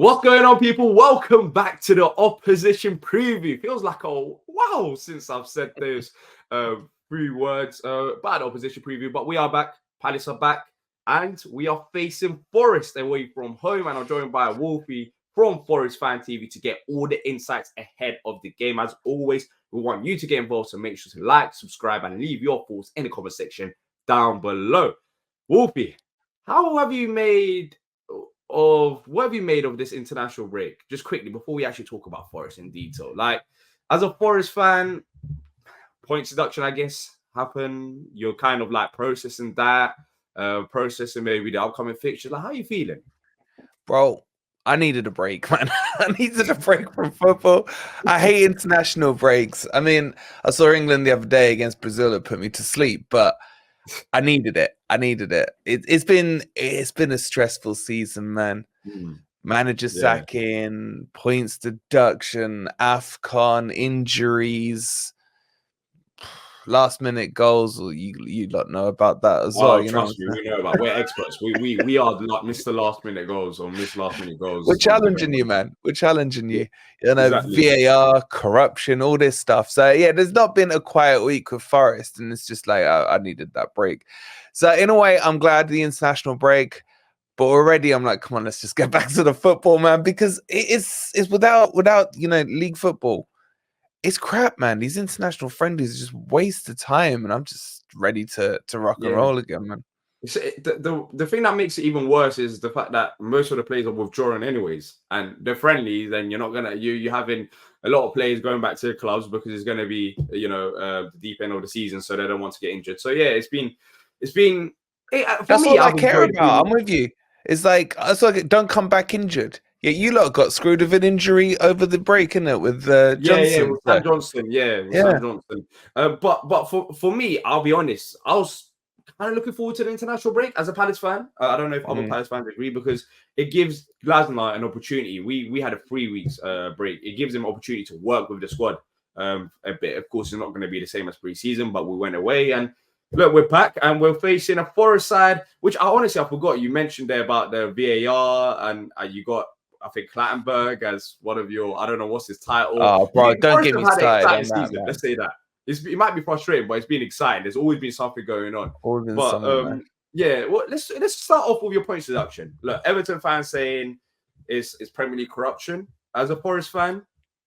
What's going on, people? Welcome back to the opposition preview. Feels like a wow since I've said those three words about the opposition preview, but we are back. Palace are back, and we are facing Forest away from home. And I'm joined by Wolfie from ForestFanTV to get all the insights ahead of the game. As always, we want you to get involved, so make sure to like, subscribe, and leave your thoughts in the comment section down below. Wolfie, what have you made of this international break? Just quickly before we actually talk about Forest in detail, like as a Forest fan, points deduction, I guess, happened. You're kind of like processing that, processing maybe the upcoming fixtures. Like, how are you feeling, bro? I needed a break, man. I needed a break from football. I hate international breaks. I mean, I saw England the other day against Brazil. It put me to sleep, but I needed it. It's been a stressful season, man. Manager sacking, points deduction, AFCON, injuries, last minute goals. You lot know about that as well. Trust me, we know about. We're experts. We are like Mr. Last minute goals or Miss Last minute goals. We're challenging you, man. We're challenging you. You know, exactly. VAR, corruption, all this stuff. So yeah, there's not been a quiet week with Forest, and it's just like I needed that break. So in a way, I'm glad the international break, but already I'm like, come on, let's just get back to the football, man, because it's without league football. It's crap, man. These international friendlies are just waste of time, and I'm just ready to rock and roll again, man. The thing that makes it even worse is the fact that most of the players are withdrawing anyways, and they're friendly. Then you're not gonna you're having a lot of players going back to the clubs because it's gonna be the deep end of the season, so they don't want to get injured. So yeah, it's been that's all I care about. I'm with you. It's like don't come back injured. Yeah, you lot got screwed with an injury over the break, innit? With Johnson. With Sam Johnson. Sam Johnson. But for me, I'll be honest, I was kind of looking forward to the international break as a Palace fan. I don't know if other Palace fans agree, because it gives Glasner an opportunity. We had a 3 weeks break. It gives him an opportunity to work with the squad a bit. Of course, it's not going to be the same as pre-season, but we went away and look, we're back and we're facing a Forest side, which I forgot. You mentioned there about the VAR and you got, I think, Clattenburg as one of your, I don't know what's his title. Oh, bro, don't get me started on that, season. Let's say that. It might be frustrating, but it's been exciting. There's always been something going on. Let's start off with your points deduction. Look, Everton fans saying it's Premier League corruption. As a Forest fan,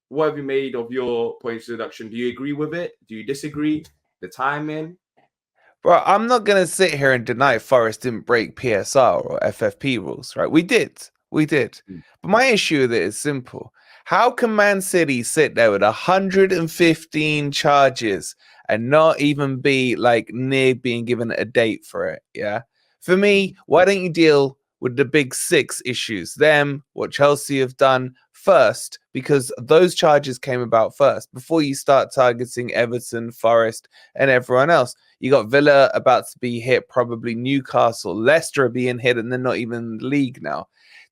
what have you made of your points deduction? Do you agree with it? Do you disagree? The timing? Bro, I'm not going to sit here and deny Forest didn't break PSR or FFP rules, right? We did. But my issue with it is simple. How can Man City sit there with 115 charges and not even be like near being given a date for it? Yeah. For me, why don't you deal with the big 6 issues? What Chelsea have done first, because those charges came about first before you start targeting Everton, Forest, and everyone else. You got Villa about to be hit, probably Newcastle, Leicester are being hit, and they're not even in the league now.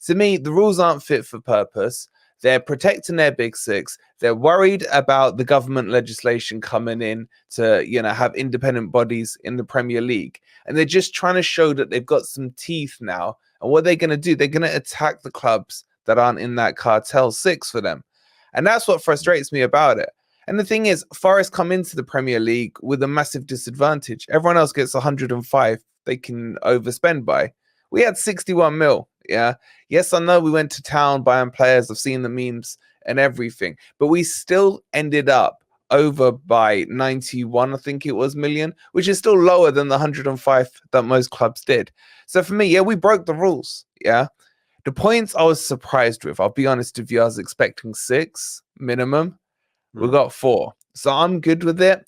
To me, the rules aren't fit for purpose. They're protecting their big 6. They're worried about the government legislation coming in to, have independent bodies in the Premier League. And they're just trying to show that they've got some teeth now. And what they're going to do, they're going to attack the clubs that aren't in that cartel 6 for them. And that's what frustrates me about it. And the thing is, Forest come into the Premier League with a massive disadvantage. Everyone else gets 105 they can overspend by. We had 61 mil. Yeah. Yes, I know we went to town buying players. I've seen the memes and everything, but we still ended up over by 91, I think it was, million, which is still lower than the 105 that most clubs did. So for me, we broke the rules. Yeah. The points I was surprised with, I'll be honest with you, I was expecting 6 minimum. We got 4. So I'm good with it.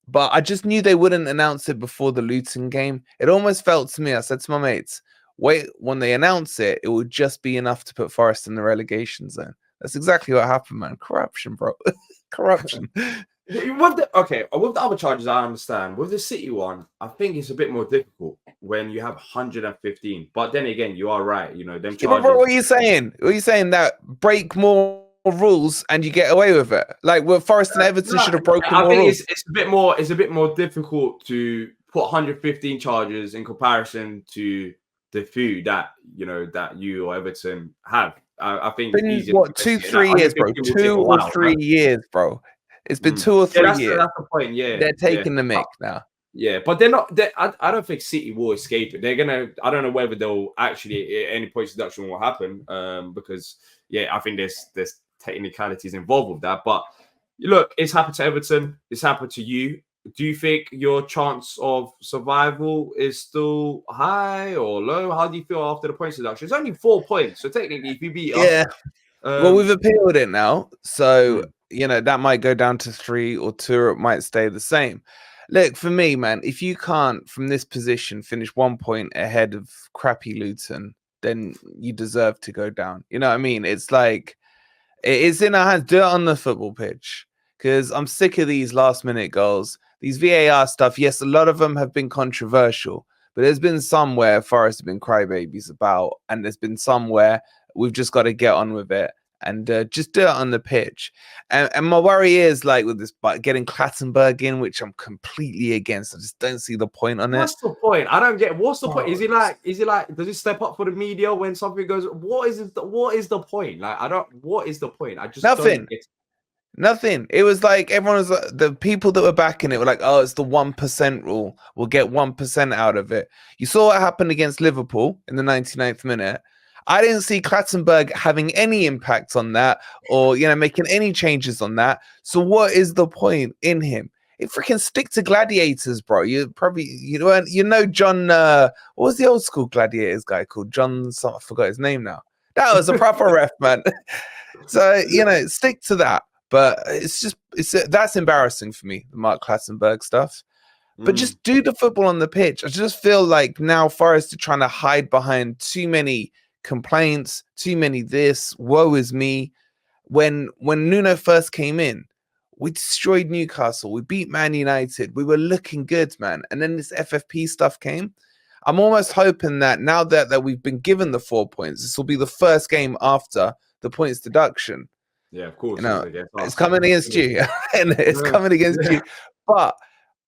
But I just knew they wouldn't announce it before the Luton game. It almost felt to me, I said to my mates, wait, when they announce it, it will just be enough to put Forest in the relegation zone. That's exactly what happened, man. Corruption, bro. Corruption. With the other charges, I understand. With the City one, I think it's a bit more difficult when you have 115. But then again, you are right. Them charges. But bro, what are you saying? Are you saying that break more rules and you get away with it? Like, Forest and Everton should have broken more rules. It's a bit more difficult to put 115 charges in comparison to the few that you or Everton have. I think it's Been easier what, to invest 2, in that. 3 years, bro? 150 will take 2 a or while, 3 right? years, bro. It's been 2 or Yeah, 3 years. that's the point. Yeah, They're yeah. taking the mick now. Yeah, but they're not. I don't think City will escape it. They're gonna. I don't know whether they'll actually any points deduction will happen. Because I think there's technicalities involved with that. But look, it's happened to Everton. It's happened to you. Do you think your chance of survival is still high or low? How do you feel after the points deduction? It's only 4 points, so technically, if you beat us, Yeah. Well, we've appealed it now, so that might go down to 3 or 2, or it might stay the same. Look, for me, man, if you can't from this position finish 1 point ahead of crappy Luton, then you deserve to go down. You know what I mean? It's like it's in our hands. Do it on the football pitch, because I'm sick of these last-minute goals. These VAR stuff. Yes, a lot of them have been controversial, but there's been some where Forest have been crybabies about, and there's been some where we've just got to get on with it and just do it on the pitch. And my worry is like with this, but getting Clattenburg in, which I'm completely against. I just don't see the point on it. What's the point? I don't get. What's the point? Is he like? Does he step up for the media when something goes? What is it? What is the point? Like, I don't. What is the point? I just Nothing. Don't get. Nothing. It was like everyone was the people that were backing it were like, "Oh, it's the 1% rule. We'll get 1% out of it." You saw what happened against Liverpool in the 99th minute. I didn't see Clattenburg having any impact on that, or making any changes on that. So what is the point in him? It freaking stick to gladiators, bro. You probably John. What was the old school gladiators guy called? John. I forgot his name now. That was a proper ref, man. So stick to that. But that's embarrassing for me, the Mark Clattenburg stuff. But just do the football on the pitch. I just feel like now Forest are trying to hide behind too many complaints, too many this, woe is me. When Nuno first came in, we destroyed Newcastle. We beat Man United. We were looking good, man. And then this FFP stuff came. I'm almost hoping that now that we've been given the 4 points, this will be the first game after the points deduction. Yeah, of course. It's coming against you. And it's coming against you. But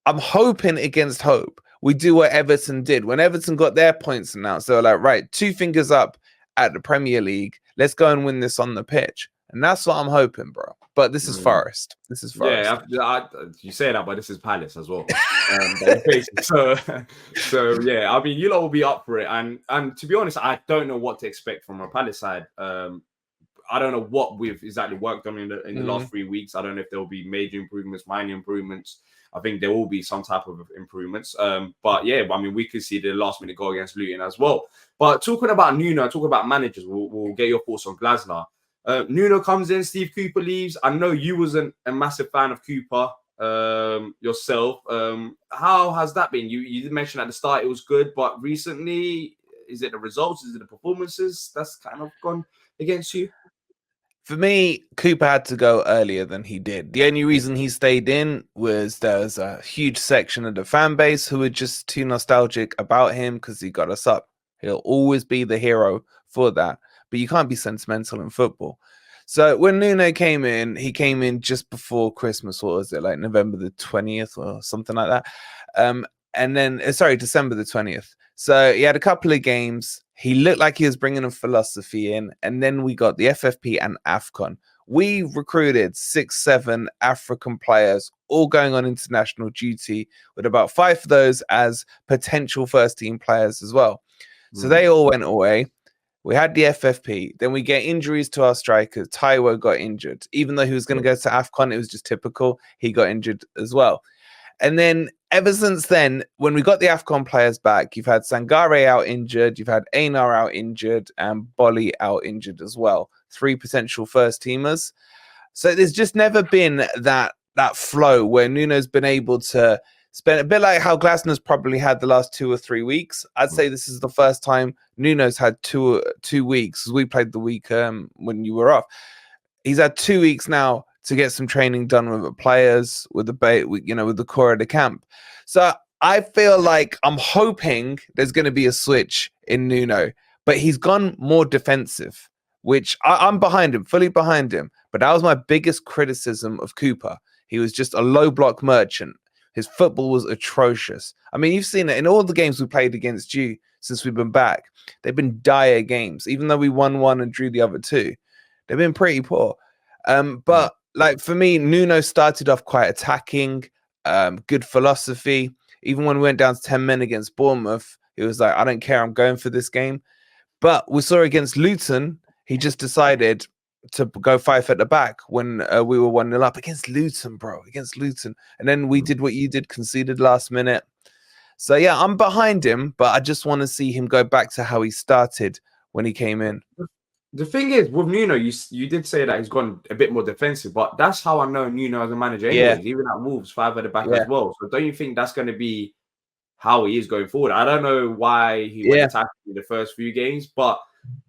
I'm hoping against hope we do what Everton did. When Everton got their points announced, they were like, right, 2 fingers up at the Premier League. Let's go and win this on the pitch. And that's what I'm hoping, bro. But this is Forest. This is Forest. Yeah, you say that, but this is Palace as well. So yeah, I mean, you lot will be up for it. And to be honest, I don't know what to expect from a Palace side. I don't know what we've exactly worked on in the last 3 weeks. I don't know if there will be major improvements, minor improvements. I think there will be some type of improvements. But yeah, I mean, we could see the last minute goal against Luton as well. But talking about Nuno, talking about managers, we'll get your thoughts on Glasner. Nuno comes in, Steve Cooper leaves. I know you wasn't a massive fan of Cooper yourself. How has that been? You did mention at the start it was good, but recently, is it the results? Is it the performances that's kind of gone against you? For me, Cooper had to go earlier than he did. The only reason he stayed in was there was a huge section of the fan base who were just too nostalgic about him because he got us up. He'll always be the hero for that. But you can't be sentimental in football. So when Nuno came in, he came in just before Christmas. What was it, like November the 20th or something like that? And then, December the 20th. So he had a couple of games. He looked like he was bringing a philosophy in. And then we got the FFP and AFCON. We recruited 6, 7 African players, all going on international duty, with about 5 of those as potential first-team players as well. So they all went away. We had the FFP. Then we get injuries to our strikers. Taiwo got injured. Even though he was going to go to AFCON, it was just typical. He got injured as well. And then ever since then, when we got the AFCON players back, you've had Sangare out injured, you've had Einar out injured, and Bolly out injured as well. 3 potential first teamers. So there's just never been that flow where Nuno's been able to spend a bit like how Glasner's probably had the last 2 or 3 weeks. I'd say this is the first time Nuno's had 2 weeks, because we played the week when you were off. He's had 2 weeks now to get some training done with the players, with the core of the camp. So I feel like I'm hoping there's going to be a switch in Nuno, but he's gone more defensive, which I'm behind him, fully behind him. But that was my biggest criticism of Cooper. He was just a low block merchant. His football was atrocious. I mean, you've seen it in all the games we played against you since we've been back. They've been dire games, even though we won one and drew the other two. They've been pretty poor. But like for me, Nuno started off quite attacking, good philosophy. Even when we went down to 10 men against Bournemouth, he was like, I don't care, I'm going for this game. But we saw against Luton, he just decided to go 5 at the back when we were 1-0 up against Luton, bro, against Luton. And then we did what you did, conceded last minute. So, yeah, I'm behind him, but I just want to see him go back to how he started when he came in. The thing is, with Nuno, you did say that he's gone a bit more defensive, but that's how I know Nuno as a manager anyways, even at Wolves, 5 at the back as well. So don't you think that's going to be how he is going forward? I don't know why he went attacking in the first few games, but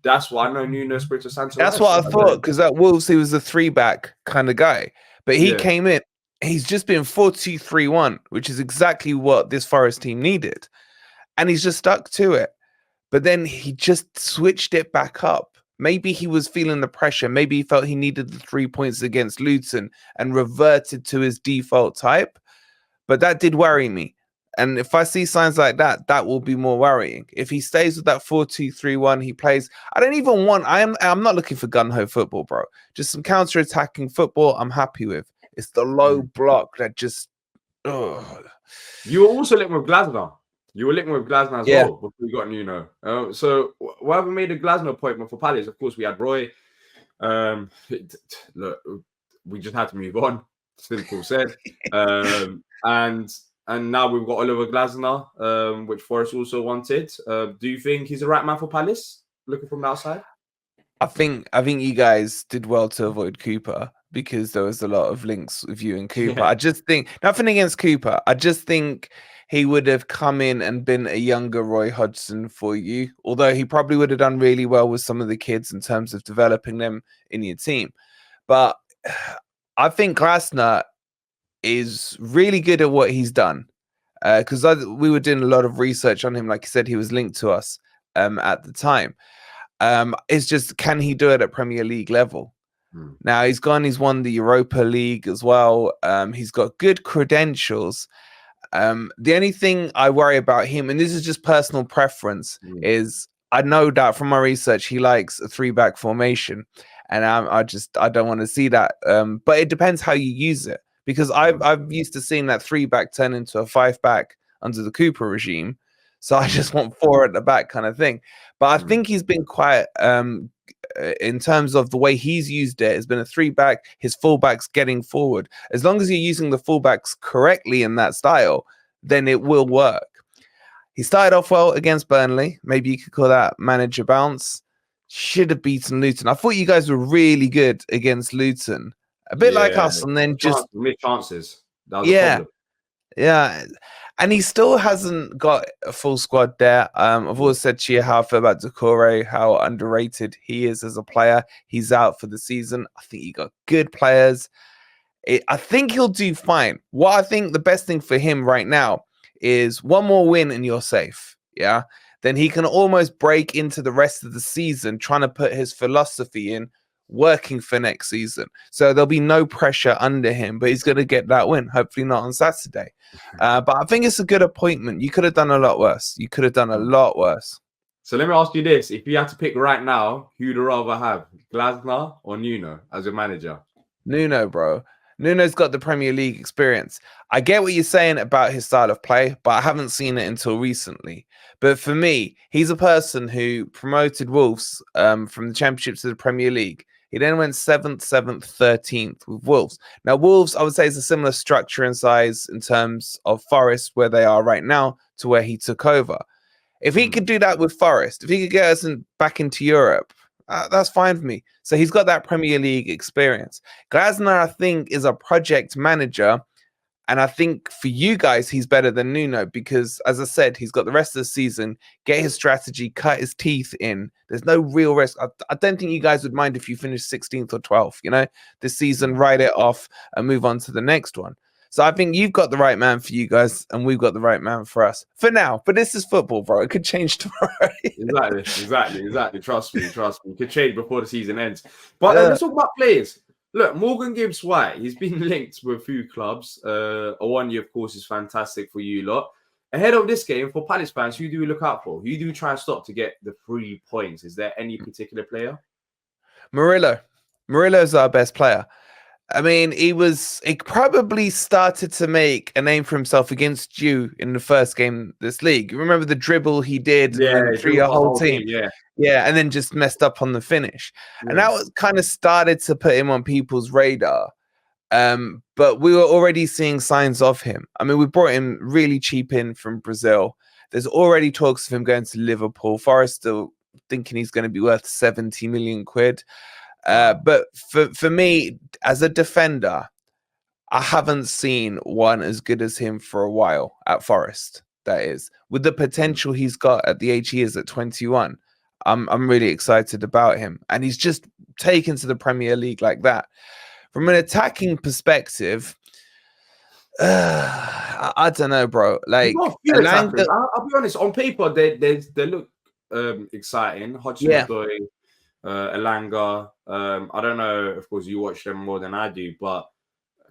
that's what I know Nuno Espirito Santo. That's what I thought, because at Wolves, he was a 3-back kind of guy. But he came in, he's just been 4-2-3-1, which is exactly what this Forest team needed. And he's just stuck to it. But then he just switched it back up. Maybe he was feeling the pressure. Maybe he felt he needed the 3 points against Luton and reverted to his default type. But that did worry me. And if I see signs like that, that will be more worrying. If he stays with that 4-2-3-1, he plays. I don't even want. I'm not looking for gun-ho football, bro. Just some counter-attacking football. I'm happy with. It's the low block that just. Ugh. You were also linked with Glasner. You were linked with Glasner as well before we got Nuno. So whoever made the Glasner appointment for Palace, of course, we had Roy. Look, we just had to move on. Simple said. And now we've got Oliver Glasner, which Forest also wanted. Do you think he's the right man for Palace? Looking from the outside, I think you guys did well to avoid Cooper, because there was a lot of links with you and Cooper. I just think, nothing against Cooper, I just think he would have come in and been a younger Roy Hodgson for you, although he probably would have done really well with some of the kids in terms of developing them in your team. But I think Glasner is really good at what he's done, because we were doing a lot of research on him. Like you said, he was linked to us at the time. It's just, can he do it at Premier League level? Now he's won the Europa League as well. He's got good credentials. The only thing I worry about him, and this is just personal preference, is I know that from my research he likes a 3-back formation, and I don't want to see that. But it depends how you use it, because I've used to seeing that 3-back turn into a 5-back under the Cooper regime. So I just want 4 at the back kind of thing. But I think he's been quite, in terms of the way he's used it, it's been a 3-back, his fullbacks getting forward. As long as you're using the fullbacks correctly in that style, then it will work. He started off well against Burnley. Maybe you could call that manager bounce. Should have beaten Luton. I thought you guys were really good against Luton. A bit like us, and then just missed chances. That was the problem. Yeah. And he still hasn't got a full squad there. I've always said to you how I feel about Decore, how underrated he is as a player. He's out for the season. I think he got good players. I think he'll do fine. What I think the best thing for him right now is one more win and you're safe. Yeah. Then he can almost break into the rest of the season trying to put his philosophy in, working for next season. So there'll be no pressure under him, but he's going to get that win. Hopefully not on Saturday. But I think it's a good appointment. You could have done a lot worse. So let me ask you this. If you had to pick right now, who would you rather have, Glasner or Nuno as a manager? Nuno, bro. Nuno's got the Premier League experience. I get what you're saying about his style of play, but I haven't seen it until recently. But for me, he's a person who promoted Wolves from the Championship to the Premier League. He then went 7th, 13th with Wolves. Now, Wolves, I would say, is a similar structure and size in terms of Forest, where they are right now, to where he took over. If he could do that with Forest, if he could get us back into Europe, that's fine for me. So he's got that Premier League experience. Glasner, I think, is a project manager. And I think for you guys, he's better than Nuno because, as I said, he's got the rest of the season, get his strategy, cut his teeth in. There's no real risk. I don't think you guys would mind if you finish 16th or 12th, this season, write it off and move on to the next one. So I think you've got the right man for you guys and we've got the right man for us for now. But this is football, bro. It could change tomorrow. Exactly. Trust me. It could change before the season ends. But let's talk about players. look, Morgan Gibbs White, he's been linked with a few clubs. Awani, of course, is fantastic for you lot. Ahead of this game, for Palace fans, who do we look out for? Who do we try and stop to get the 3 points? Is there any particular player? Murillo. Murillo's our best player. I mean, he probably started to make a name for himself against you in the first game this league. You remember the dribble he did and then threw your whole team? Yeah, and then just messed up on the finish. Yeah. And that was kind of started to put him on people's radar. But we were already seeing signs of him. I mean, we brought him really cheap in from Brazil. There's already talks of him going to Liverpool. Forest still thinking he's going to be worth 70 million quid. But for me, as a defender, I haven't seen one as good as him for a while at Forest. That is, with the potential he's got at the age he is at 21. I'm really excited about him, and he's just taken to the Premier League like that. From an attacking perspective, I don't know, bro. Like, I'll be honest. On paper, they look exciting. Hudson-Odoi, Elanga. I don't know. Of course, you watch them more than I do, but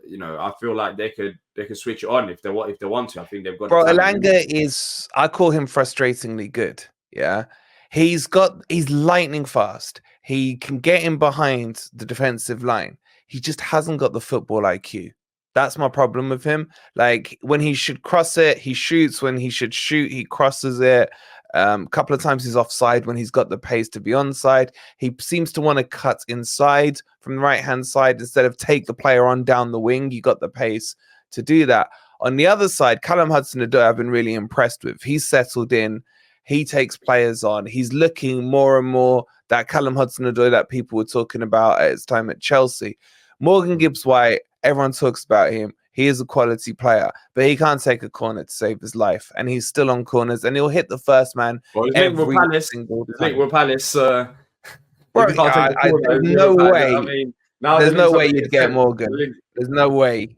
you know, I feel like they could switch it on if they want to. I think they've got. Bro, Elanga is. I call him frustratingly good. Yeah, he's lightning fast. He can get in behind the defensive line. He just hasn't got the football IQ. That's my problem with him. Like, when he should cross it, he shoots. When he should shoot, he crosses it. A couple of times he's offside when he's got the pace to be onside. He seems to want to cut inside from the right-hand side instead of take the player on down the wing. You got the pace to do that. On the other side, Callum Hudson-Odoi I've been really impressed with. He's settled in. He takes players on. He's looking more and more that Callum Hudson-Odoi that people were talking about at his time at Chelsea. Morgan Gibbs-White, everyone talks about him. He is a quality player, but he can't take a corner to save his life. And he's still on corners, and he'll hit the first man every single time. Link with Palace. Bro, there's no way. I mean, there's no way you'd get Morgan. There's no way.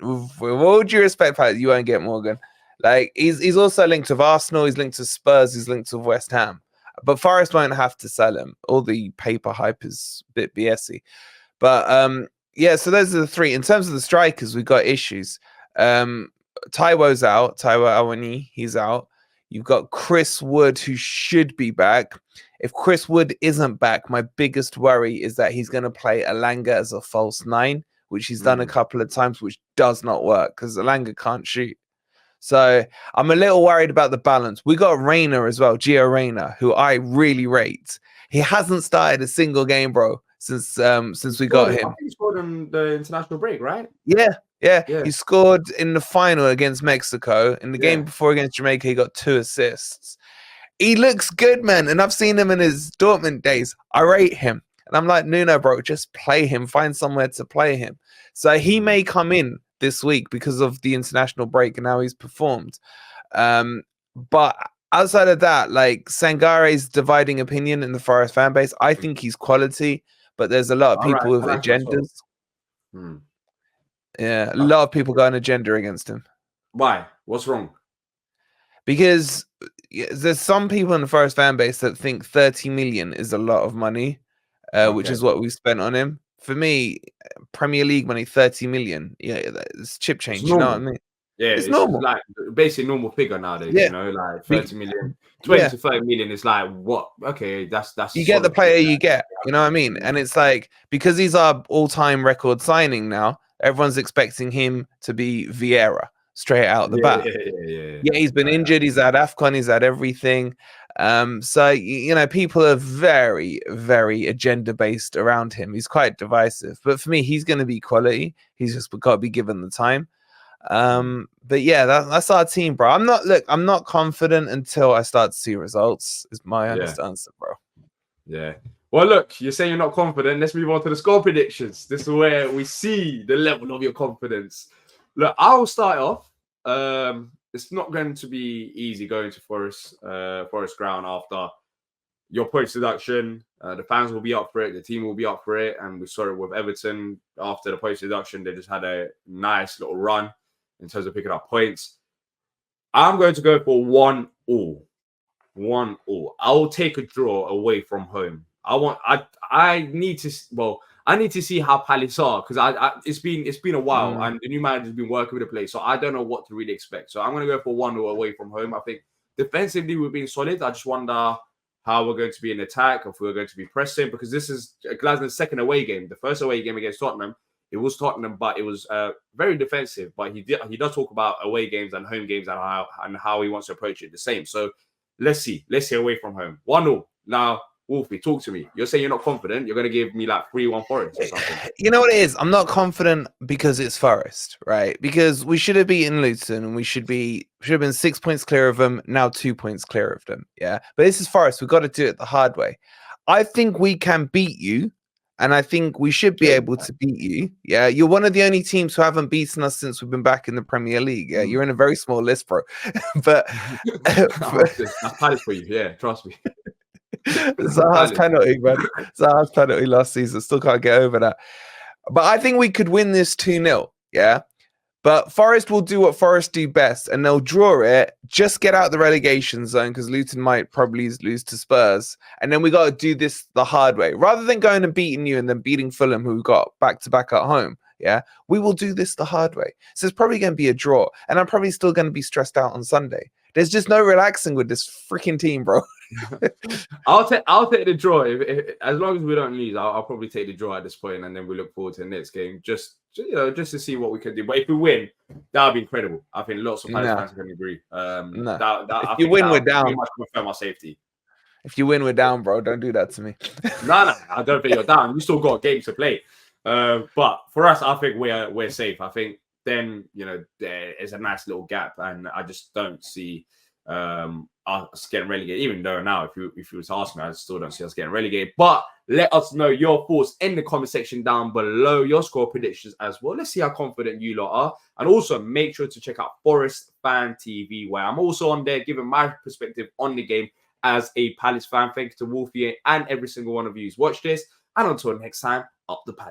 With all due respect, Palace, you won't get Morgan. Like, he's also linked with Arsenal. He's linked to Spurs. He's linked to West Ham. But Forest won't have to sell him. All the paper hype is a bit BSy. But yeah, so those are the 3. In terms of the strikers, we've got issues. Taiwo's out. Taiwo Awani, he's out. You've got Chris Wood, who should be back. If Chris Wood isn't back, my biggest worry is that he's going to play Elanga as a false 9, which he's done a couple of times, which does not work because Elanga can't shoot. So I'm a little worried about the balance. We got Reyna as well, Gio Reyna, who I really rate. He hasn't started a single game, bro, since we got him. I think he scored on the international break, right? Yeah. He scored in the final against Mexico. In the game before against Jamaica, he got 2 assists. He looks good, man. And I've seen him in his Dortmund days. I rate him. And I'm like, Nuno, bro, just play him. Find somewhere to play him. So he may come in this week because of the international break and how he's performed. But outside of that, like, Sangare's dividing opinion in the Forest fan base. I think he's quality, but there's a lot of people with agendas. Yeah, a lot of people got an agenda against him. Why? What's wrong? Because there's some people in the Forest fan base that think 30 million is a lot of money, which is what we spent on him. For me, Premier League money, 30 million. Yeah, it's chip change. You know what I mean? Yeah, it's normal. Like basically normal figure nowadays. You know, like 30 million, 20 to 30 million is like what? Okay, that's you get the player you get. You know what I mean? And it's like, because he's our all-time record signing now, everyone's expecting him to be Vieira straight out the bat. Yeah, he's been injured. He's had AFCON. He's had everything. So, you know, people are very, very agenda-based around him. He's quite divisive. But for me, he's going to be quality. He's just got to be given the time. But yeah, that's our team, bro. I'm not confident until I start to see results, is my honest answer, bro. Yeah. Well, look, you're saying you're not confident. Let's move on to the score predictions. This is where we see the level of your confidence. Look, I'll start off. It's not going to be easy going to Forest ground after your points deduction. The fans will be up for it. The team will be up for it. And we saw it with Everton after the points deduction. They just had a nice little run in terms of picking up points. I'm going to go for 1-1. 1-1. I'll take a draw away from home. I I need to see how Palace are because it's been a while and the new manager's been working with the place, so I don't know what to really expect. So I'm gonna go for 1-0 away from home. I think defensively we've been solid. I just wonder how we're going to be in attack, if we're going to be pressing, because this is Glasnow's second away game. The first away game against Tottenham, it was Tottenham, but it was very defensive. But he does talk about away games and home games and how he wants to approach it the same. So let's see away from home. 1-0. Now, Wolfie, talk to me. You're saying you're not confident. You're going to give me like 3-1 Forest or something. You know what it is? I'm not confident because it's Forest, right? Because we should have beaten Luton and we should have been 6 points clear of them. Now 2 points clear of them. Yeah. But this is Forest. We've got to do it the hard way. I think we can beat you. And I think we should be able to beat you. Yeah. You're one of the only teams who haven't beaten us since we've been back in the Premier League. Yeah. You're in a very small list, bro. But that's Palace for you. Yeah. Trust me. Zaha's penalty, man. Zaha's penalty last season. Still can't get over that. But I think we could win this 2-0. Yeah. But Forest will do what Forest do best, and they'll draw it, just get out the relegation zone because Luton might probably lose to Spurs. And then we got to do this the hard way. Rather than going and beating you and then beating Fulham, who we got back-to-back at home, yeah, we will do this the hard way. So it's probably going to be a draw. And I'm probably still going to be stressed out on Sunday. There's just no relaxing with this freaking team, bro. I'll take the draw. As long as we don't lose, I'll probably take the draw at this point, and then we look forward to the next game. Just to see what we can do. But if we win, that would be incredible. I think lots of Palace fans can agree. If you win, we're down. Pretty much confirm our safety. If you win, we're down, bro. Don't do that to me. No, I don't think you're down. You still got games to play. But for us, I think we're safe. I think then there is a nice little gap, and I just don't see us getting relegated. Even though now, if you were to ask me, I still don't see us getting relegated. But let us know your thoughts in the comment section down below, your score predictions as well. Let's see how confident you lot are. And also make sure to check out ForestFanTV, where I'm also on there giving my perspective on the game as a Palace fan. Thank you to Wolfie and every single one of you who's watched this. And until next time, up the Palace.